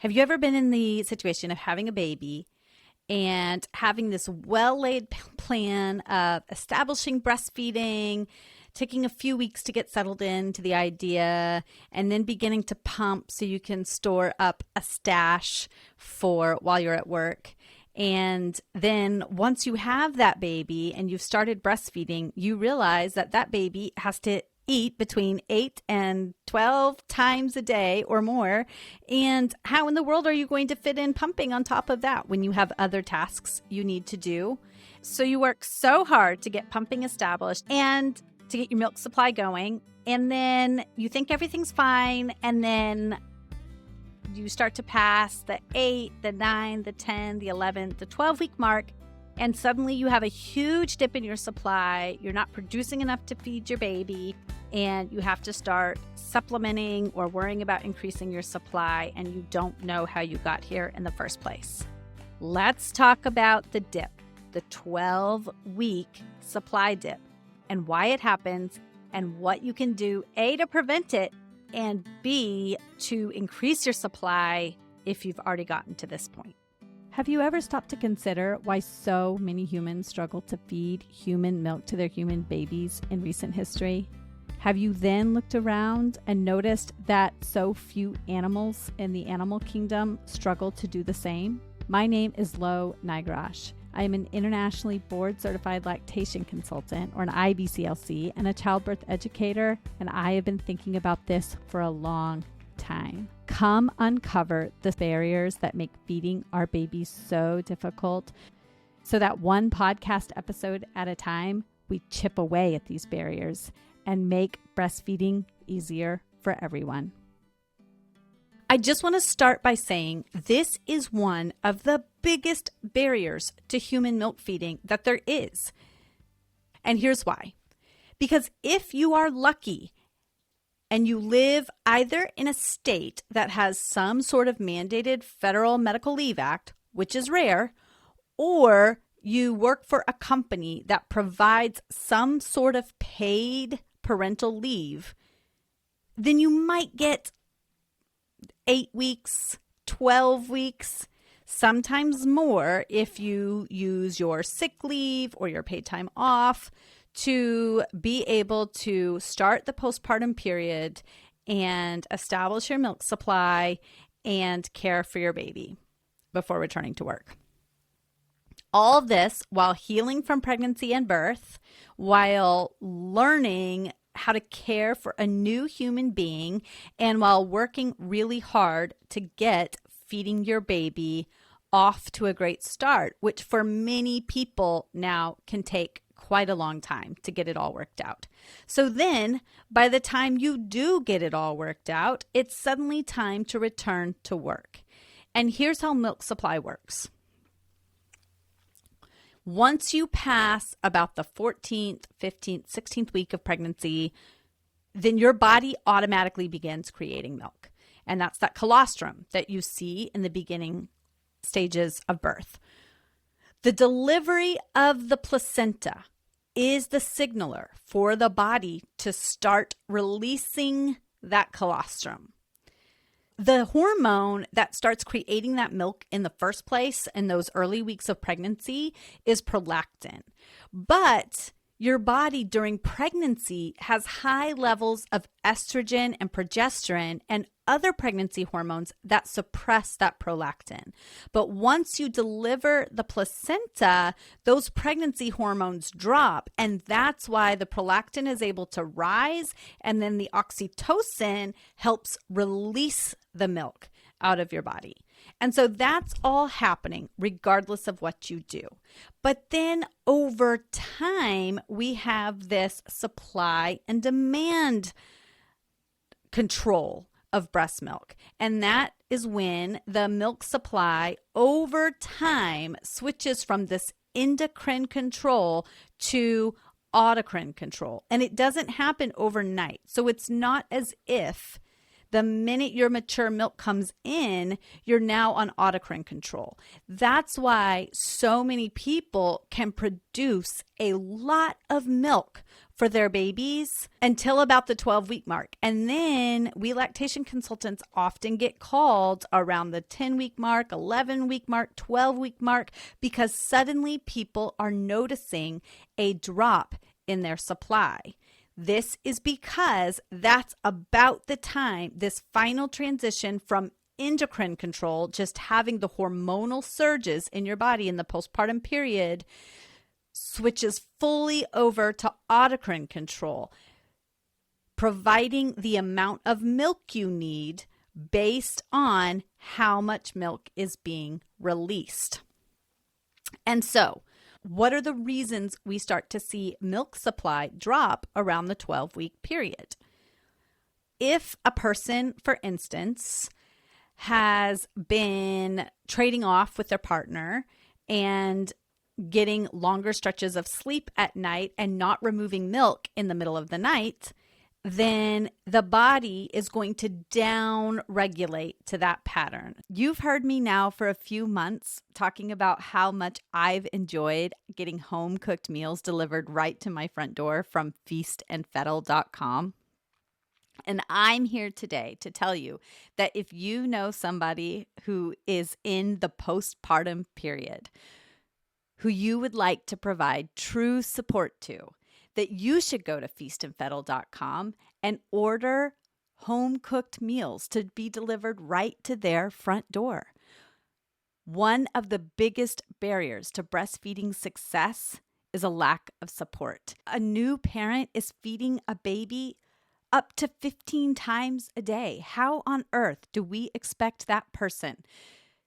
Have you ever been in the situation of having a baby and having this well-laid plan of establishing breastfeeding, taking a few weeks to get settled into the idea, and then beginning to pump so you can store up a stash for while you're at work? And then once you have that baby and you've started breastfeeding, you realize that that baby has to eat between 8 and 12 times a day or more. And how in the world are you going to fit in pumping on top of that when you have other tasks you need to do? So you work so hard to get pumping established and to get your milk supply going. And then you think everything's fine. And then you start to pass the 8, the 9, the 10, the 11, the 12-week mark. And suddenly you have a huge dip in your supply. You're not producing enough to feed your baby, and you have to start supplementing or worrying about increasing your supply, and you don't know how you got here in the first place. Let's talk about the dip, the 12-week supply dip, and why it happens, and what you can do, A, to prevent it, and B, to increase your supply if you've already gotten to this point. Have you ever stopped to consider why so many humans struggle to feed human milk to their human babies in recent history? Have you then looked around and noticed that so few animals in the animal kingdom struggle to do the same? My name is Lo Nigrosh. I am an internationally board-certified lactation consultant, or an IBCLC, and a childbirth educator, and I have been thinking about this for a long time. Come uncover the barriers that make feeding our babies so difficult, so that one podcast episode at a time, we chip away at these barriers and make breastfeeding easier for everyone. I just want to start by saying this is one of the biggest barriers to human milk feeding that there is. And here's why. Because if you are lucky and you live either in a state that has some sort of mandated federal medical leave act, which is rare, or you work for a company that provides some sort of paid parental leave, then you might get 8 weeks, 12 weeks, sometimes more if you use your sick leave or your paid time off to be able to start the postpartum period and establish your milk supply and care for your baby before returning to work. All of this while healing from pregnancy and birth, while learning how to care for a new human being, and while working really hard to get feeding your baby off to a great start, which for many people now can take quite a long time to get it all worked out. So then, by the time you do get it all worked out, it's suddenly time to return to work. And here's how milk supply works. Once you pass about the 14th, 15th, 16th week of pregnancy, then your body automatically begins creating milk. And that's that colostrum that you see in the beginning stages of birth. The delivery of the placenta is the signaler for the body to start releasing that colostrum. The hormone that starts creating that milk in the first place in those early weeks of pregnancy is prolactin. But your body during pregnancy has high levels of estrogen and progesterone and other pregnancy hormones that suppress that prolactin. But once you deliver the placenta, those pregnancy hormones drop, and that's why the prolactin is able to rise, and then the oxytocin helps release the milk out of your body. And so that's all happening regardless of what you do. But then over time, we have this supply and demand control of breast milk. And that is when the milk supply over time switches from this endocrine control to autocrine control. And it doesn't happen overnight. So it's not as if the minute your mature milk comes in, you're now on autocrine control. That's why so many people can produce a lot of milk for their babies until about the 12-week mark. And then we lactation consultants often get called around the 10-week mark, 11-week mark, 12-week mark, because suddenly people are noticing a drop in their supply. This is because that's about the time this final transition from endocrine control, just having the hormonal surges in your body in the postpartum period, switches fully over to autocrine control, providing the amount of milk you need based on how much milk is being released. And so, what are the reasons we start to see milk supply drop around the 12-week period? If a person, for instance, has been trading off with their partner and getting longer stretches of sleep at night and not removing milk in the middle of the night, then the body is going to down regulate to that pattern. You've heard me now for a few months talking about how much I've enjoyed getting home cooked meals delivered right to my front door from feastandfettle.com. And I'm here today to tell you that if you know somebody who is in the postpartum period, who you would like to provide true support to, that you should go to feastandfettle.com and order home-cooked meals to be delivered right to their front door. One of the biggest barriers to breastfeeding success is a lack of support. A new parent is feeding a baby up to 15 times a day. How on earth do we expect that person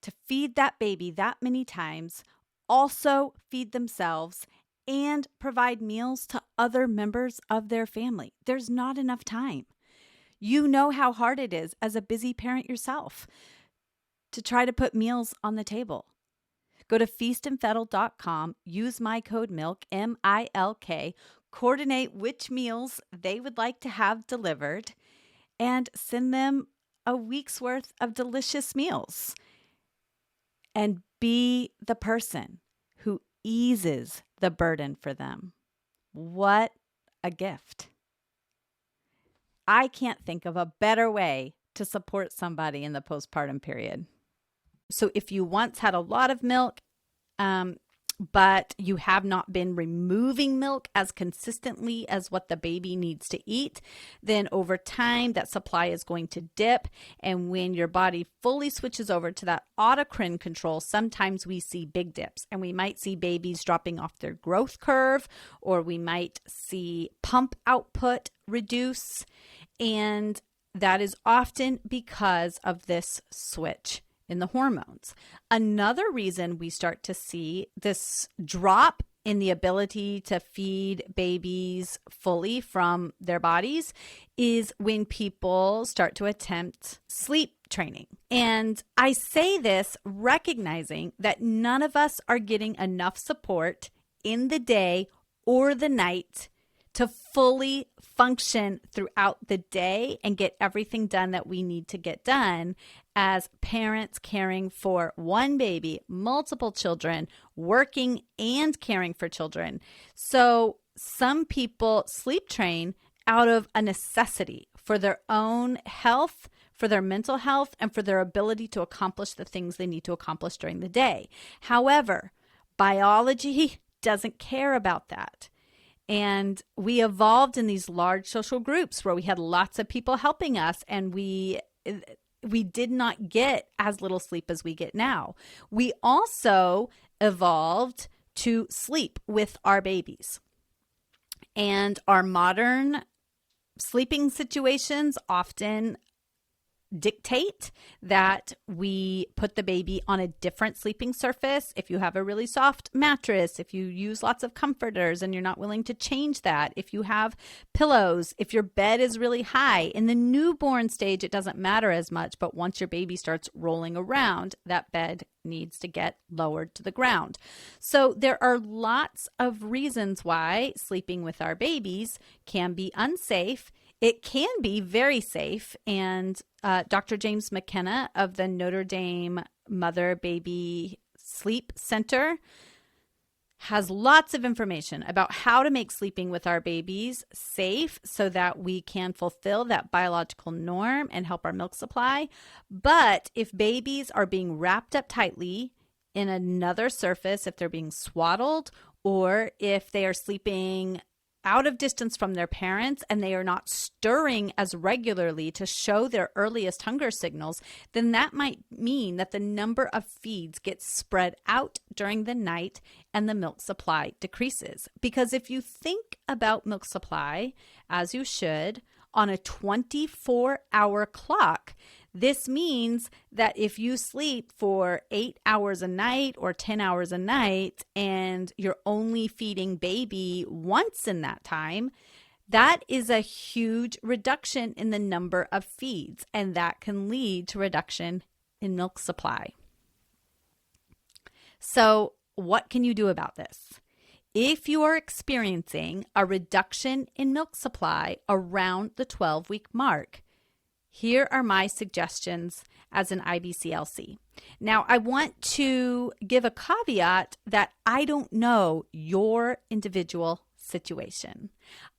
to feed that baby that many times, also feed themselves, and provide meals to other members of their family? There's not enough time. You know how hard it is as a busy parent yourself to try to put meals on the table. Go to feastandfettle.com, use my code MILK, MILK, coordinate which meals they would like to have delivered, and send them a week's worth of delicious meals. And be the person who eases the burden for them. What a gift. I can't think of a better way to support somebody in the postpartum period. So if you once had a lot of milk, but you have not been removing milk as consistently as what the baby needs to eat, then over time that supply is going to dip. And when your body fully switches over to that autocrine control, sometimes we see big dips, and we might see babies dropping off their growth curve, or we might see pump output reduce. And that is often because of this switch in the hormones. Another reason we start to see this drop in the ability to feed babies fully from their bodies is when people start to attempt sleep training. And I say this recognizing that none of us are getting enough support in the day or the night to fully function throughout the day and get everything done that we need to get done as parents caring for one baby, multiple children, working and caring for children. So some people sleep train out of a necessity for their own health, for their mental health, and for their ability to accomplish the things they need to accomplish during the day. However, biology doesn't care about that. And we evolved in these large social groups where we had lots of people helping us, and we did not get as little sleep as we get now. We also evolved to sleep with our babies. And our modern sleeping situations often dictate that we put the baby on a different sleeping surface. If you have a really soft mattress, if you use lots of comforters and you're not willing to change that, if you have pillows, if your bed is really high. In the newborn stage, it doesn't matter as much, but once your baby starts rolling around, that bed needs to get lowered to the ground. So there are lots of reasons why sleeping with our babies can be unsafe. It can be very safe, and Dr. James McKenna of the Notre Dame Mother Baby Sleep Center has lots of information about how to make sleeping with our babies safe so that we can fulfill that biological norm and help our milk supply. But if babies are being wrapped up tightly in another surface, if they're being swaddled, or if they are sleeping out of distance from their parents and they are not stirring as regularly to show their earliest hunger signals, then that might mean that the number of feeds gets spread out during the night and the milk supply decreases. Because if you think about milk supply, as you should, on a 24-hour clock, this means that if you sleep for 8 hours a night or 10 hours a night and you're only feeding baby once in that time, that is a huge reduction in the number of feeds, and that can lead to reduction in milk supply. So, what can you do about this? If you are experiencing a reduction in milk supply around the 12-week mark, here are my suggestions as an IBCLC. Now, I want to give a caveat that I don't know your individual situation.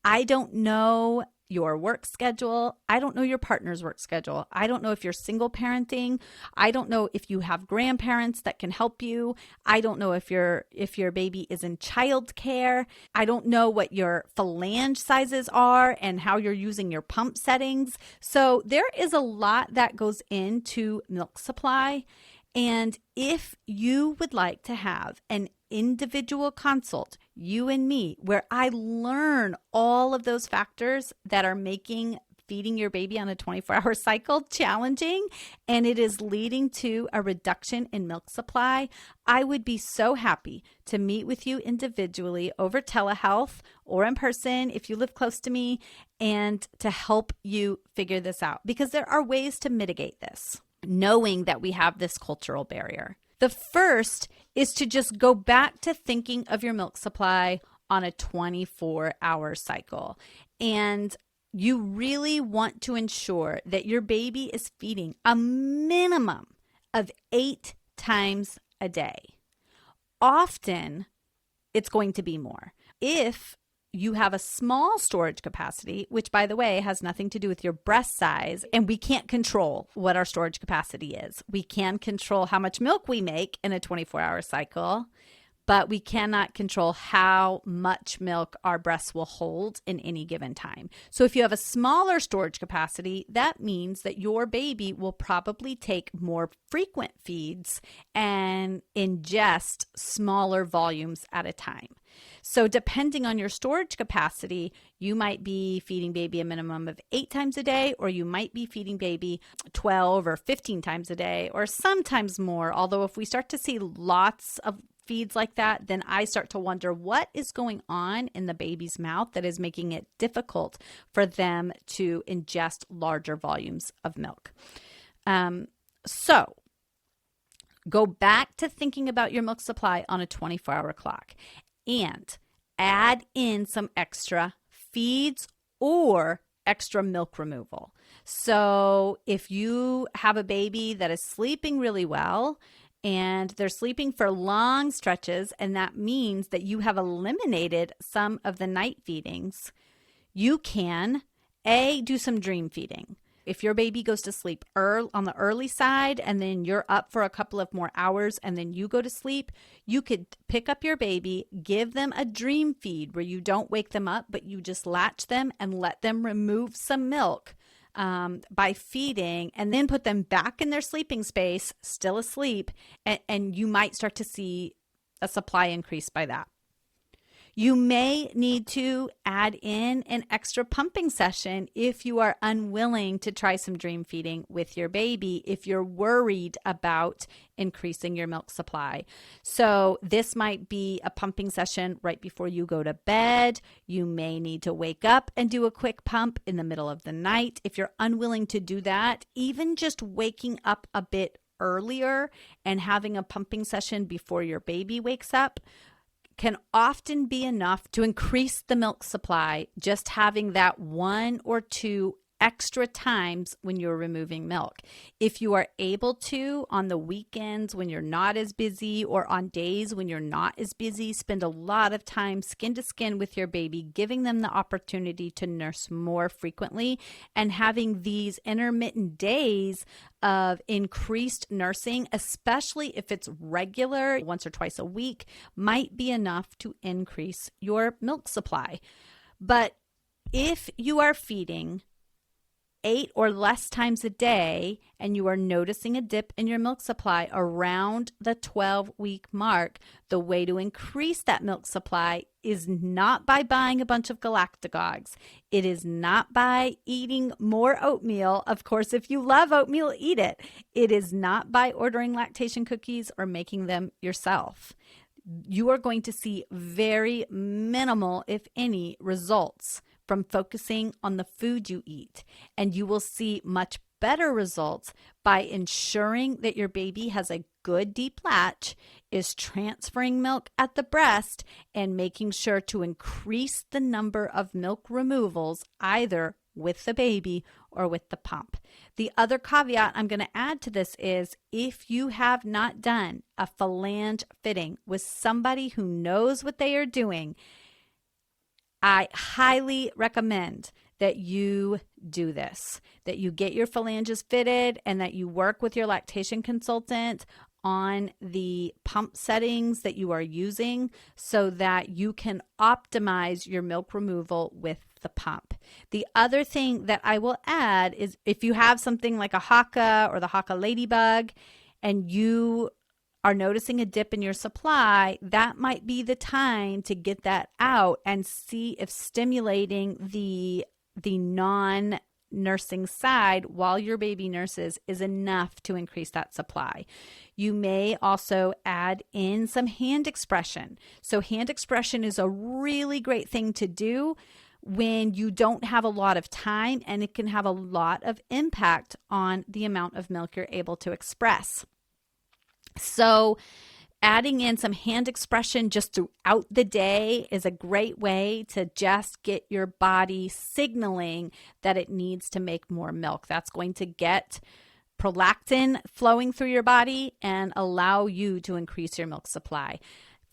I don't know your work schedule. I don't know your partner's work schedule. I don't know if you're single parenting. I don't know if you have grandparents that can help you. I don't know if your baby is in childcare. I don't know what your phalange sizes are and how you're using your pump settings. So there is a lot that goes into milk supply. And if you would like to have an individual consult, you and me, where I learn all of those factors that are making feeding your baby on a 24-hour cycle challenging, and it is leading to a reduction in milk supply, I would be so happy to meet with you individually over telehealth or in person if you live close to me, and to help you figure this out, because there are ways to mitigate this, knowing that we have this cultural barrier. The first is to just go back to thinking of your milk supply on a 24-hour cycle. And you really want to ensure that your baby is feeding a minimum of 8 times a day. Often, it's going to be more. If you have a small storage capacity, which, by the way, has nothing to do with your breast size, and we can't control what our storage capacity is. We can control how much milk we make in a 24-hour cycle, but we cannot control how much milk our breasts will hold in any given time. So if you have a smaller storage capacity, that means that your baby will probably take more frequent feeds and ingest smaller volumes at a time. So depending on your storage capacity, you might be feeding baby a minimum of 8 times a day, or you might be feeding baby 12 or 15 times a day, or sometimes more. Although if we start to see lots of feeds like that, then I start to wonder what is going on in the baby's mouth that is making it difficult for them to ingest larger volumes of milk. So go back to thinking about your milk supply on a 24-hour clock and add in some extra feeds or extra milk removal. So if you have a baby that is sleeping really well, and they're sleeping for long stretches, and that means that you have eliminated some of the night feedings, you can, do some dream feeding. If your baby goes to sleep on the early side and then you're up for a couple of more hours and then you go to sleep, you could pick up your baby, give them a dream feed where you don't wake them up, but you just latch them and let them remove some milk by feeding, and then put them back in their sleeping space, still asleep, and you might start to see a supply increase by that. You may need to add in an extra pumping session if you are unwilling to try some dream feeding with your baby, if you're worried about increasing your milk supply. So this might be a pumping session right before you go to bed. You may need to wake up and do a quick pump in the middle of the night. If you're unwilling to do that, even just waking up a bit earlier and having a pumping session before your baby wakes up can often be enough to increase the milk supply, just having that 1 or 2 extra times when you're removing milk. If you are able to, on the weekends when you're not as busy or on days when you're not as busy, spend a lot of time skin to skin with your baby, giving them the opportunity to nurse more frequently, and having these intermittent days of increased nursing, especially if it's regular, once or twice a week, might be enough to increase your milk supply. But if you are feeding 8 or less times a day and you are noticing a dip in your milk supply around the 12-week mark, the way to increase that milk supply is not by buying a bunch of galactagogues. It is not by eating more oatmeal. Of course, if you love oatmeal, eat it. It is not by ordering lactation cookies or making them yourself. You are going to see very minimal, if any, results from focusing on the food you eat. And you will see much better results by ensuring that your baby has a good deep latch, is transferring milk at the breast, and making sure to increase the number of milk removals either with the baby or with the pump. The other caveat I'm going to add to this is if you have not done a phalange fitting with somebody who knows what they are doing, I highly recommend that you do this, that you get your phalanges fitted and that you work with your lactation consultant on the pump settings that you are using so that you can optimize your milk removal with the pump. The other thing that I will add is if you have something like a Haka or the Haka ladybug and you are noticing a dip in your supply, that might be the time to get that out and see if stimulating the non-nursing side while your baby nurses is enough to increase that supply. You may also add in some hand expression. So hand expression is a really great thing to do when you don't have a lot of time, and it can have a lot of impact on the amount of milk you're able to express. So adding in some hand expression just throughout the day is a great way to just get your body signaling that it needs to make more milk. That's going to get prolactin flowing through your body and allow you to increase your milk supply.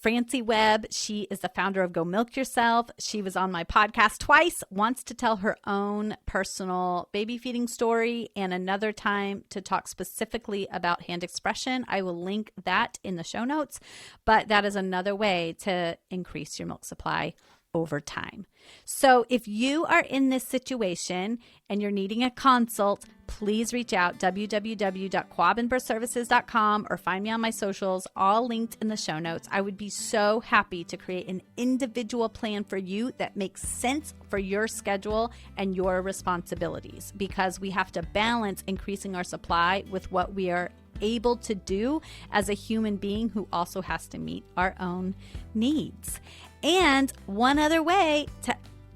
Francie Webb, she is the founder of Go Milk Yourself. She was on my podcast twice, once to tell her own personal baby feeding story and another time to talk specifically about hand expression. I will link that in the show notes, but that is another way to increase your milk supply over time. So if you are in this situation and you're needing a consult, please reach out, www.quabandbirthservices.com, or find me on my socials, all linked in the show notes. I would be so happy to create an individual plan for you that makes sense for your schedule and your responsibilities, because we have to balance increasing our supply with what we are able to do as a human being who also has to meet our own needs. And one other way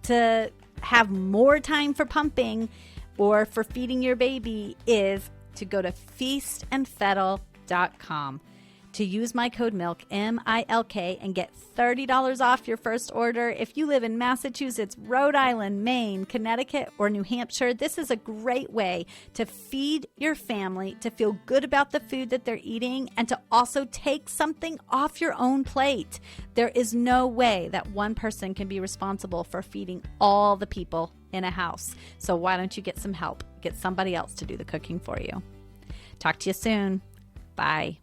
to have more time for pumping or for feeding your baby is to go to feastandfettle.com to use my code MILK, M-I-L-K, and get $30 off your first order. If you live in Massachusetts, Rhode Island, Maine, Connecticut, or New Hampshire, this is a great way to feed your family, to feel good about the food that they're eating, and to also take something off your own plate. There is no way that one person can be responsible for feeding all the people in a house. So why don't you get some help? Get somebody else to do the cooking for you. Talk to you soon. Bye.